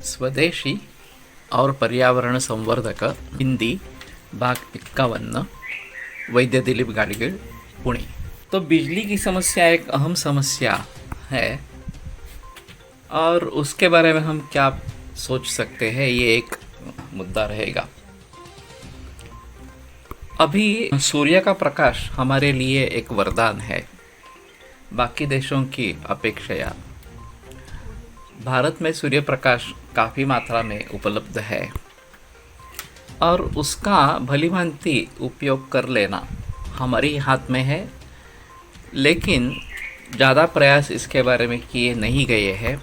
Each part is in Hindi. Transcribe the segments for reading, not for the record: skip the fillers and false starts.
स्वदेशी और पर्यावरण संवर्धक हिंदी भाग 51 वैद्य दिलीप गाडगीळ पुणे। तो बिजली की समस्या एक अहम समस्या है और उसके बारे में हम क्या सोच सकते हैं, ये एक मुद्दा रहेगा। अभी सूर्य का प्रकाश हमारे लिए एक वरदान है। बाकी देशों की अपेक्षा भारत में सूर्य प्रकाश काफ़ी मात्रा में उपलब्ध है और उसका भलीभांति उपयोग कर लेना हमारे हाथ में है, लेकिन ज़्यादा प्रयास इसके बारे में किए नहीं गए हैं।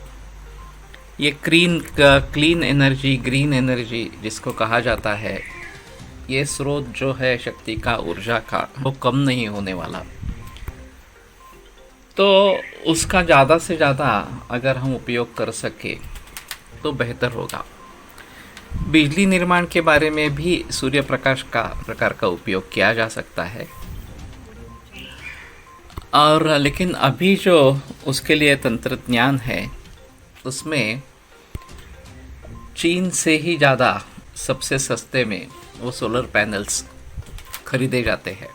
ये क्लीन एनर्जी, ग्रीन एनर्जी जिसको कहा जाता है, ये स्रोत जो है शक्ति का, ऊर्जा का, वो कम नहीं होने वाला। तो उसका ज़्यादा से ज़्यादा अगर हम उपयोग कर सके तो बेहतर होगा। बिजली निर्माण के बारे में भी सूर्य प्रकाश का प्रकार का उपयोग किया जा सकता है, और लेकिन अभी जो उसके लिए तंत्रज्ञान है उसमें चीन से ही ज़्यादा सबसे सस्ते में वो सोलर पैनल्स खरीदे जाते हैं।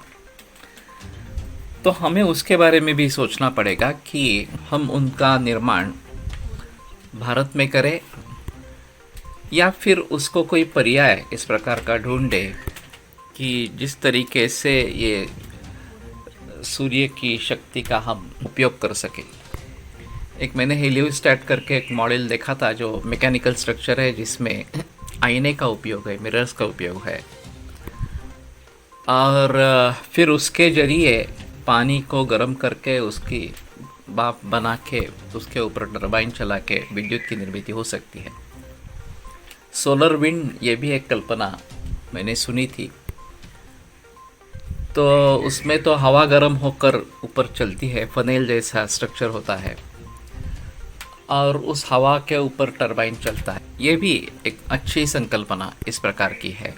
तो हमें उसके बारे में भी सोचना पड़ेगा कि हम उनका निर्माण भारत में करें या फिर उसको कोई पर्याय इस प्रकार का ढूंढे कि जिस तरीके से ये सूर्य की शक्ति का हम उपयोग कर सकें। एक मैंने हेलियोस्टैट करके एक मॉडल देखा था जो मैकेनिकल स्ट्रक्चर है, जिसमें आईने का उपयोग है, मिरर्स का उपयोग है, और फिर उसके जरिए पानी को गर्म करके उसकी भाप बना के उसके ऊपर टरबाइन चला के विद्युत की निर्मित हो सकती है। सोलर विंड, ये भी एक कल्पना मैंने सुनी थी। तो उसमें तो हवा गर्म होकर ऊपर चलती है, फनेल जैसा स्ट्रक्चर होता है, और उस हवा के ऊपर टरबाइन चलता है। ये भी एक अच्छी संकल्पना इस प्रकार की है।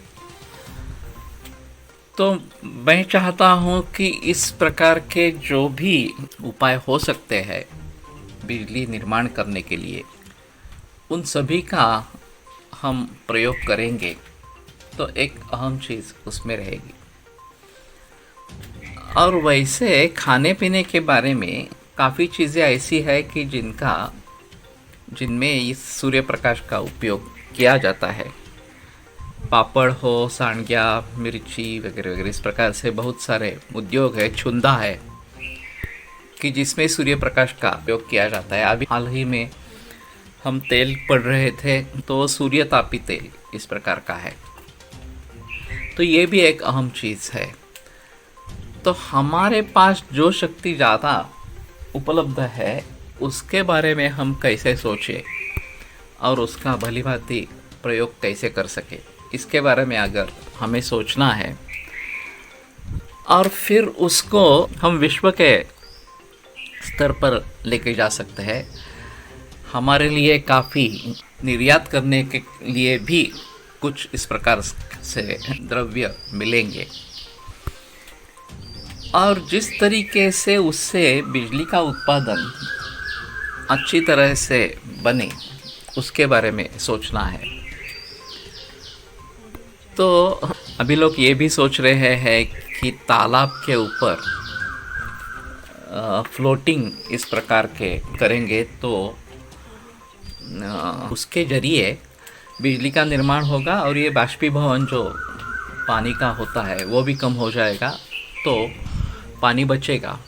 तो मैं चाहता हूँ कि इस प्रकार के जो भी उपाय हो सकते हैं बिजली निर्माण करने के लिए, उन सभी का हम प्रयोग करेंगे तो एक अहम चीज़ उसमें रहेगी। और वैसे खाने पीने के बारे में काफ़ी चीज़ें ऐसी है कि जिनमें इस सूर्य प्रकाश का उपयोग किया जाता है। पापड़ हो, सांड्या, मिर्ची वगैरह वगैरह, इस प्रकार से बहुत सारे उद्योग है। छुंदा है कि जिसमें सूर्य प्रकाश का उपयोग किया जाता है। अभी हाल ही में हम तेल पढ़ रहे थे तो सूर्य तापी तेल इस प्रकार का है। तो ये भी एक अहम चीज़ है। तो हमारे पास जो शक्ति ज़्यादा उपलब्ध है उसके बारे में हम कैसे सोचें और उसका भलीभांति प्रयोग कैसे कर सके, इसके बारे में अगर हमें सोचना है और फिर उसको हम विश्व के स्तर पर लेके जा सकते हैं। हमारे लिए काफ़ी निर्यात करने के लिए भी कुछ इस प्रकार से द्रव्य मिलेंगे, और जिस तरीके से उससे बिजली का उत्पादन अच्छी तरह से बने उसके बारे में सोचना है। तो अभी लोग ये भी सोच रहे हैं कि तालाब के ऊपर फ्लोटिंग इस प्रकार के करेंगे तो उसके जरिए बिजली का निर्माण होगा, और ये बाष्पीभवन जो पानी का होता है वो भी कम हो जाएगा, तो पानी बचेगा।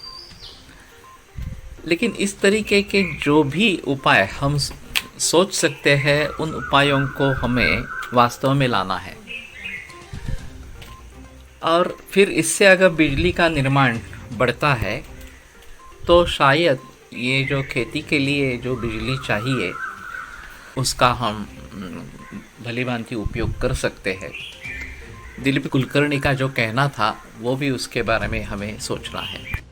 लेकिन इस तरीके के जो भी उपाय हम सोच सकते हैं, उन उपायों को हमें वास्तव में लाना है। और फिर इससे अगर बिजली का निर्माण बढ़ता है तो शायद ये जो खेती के लिए जो बिजली चाहिए उसका हम भलीभांति उपयोग कर सकते हैं। दिलीप कुलकर्णी का जो कहना था वो भी उसके बारे में हमें सोचना है।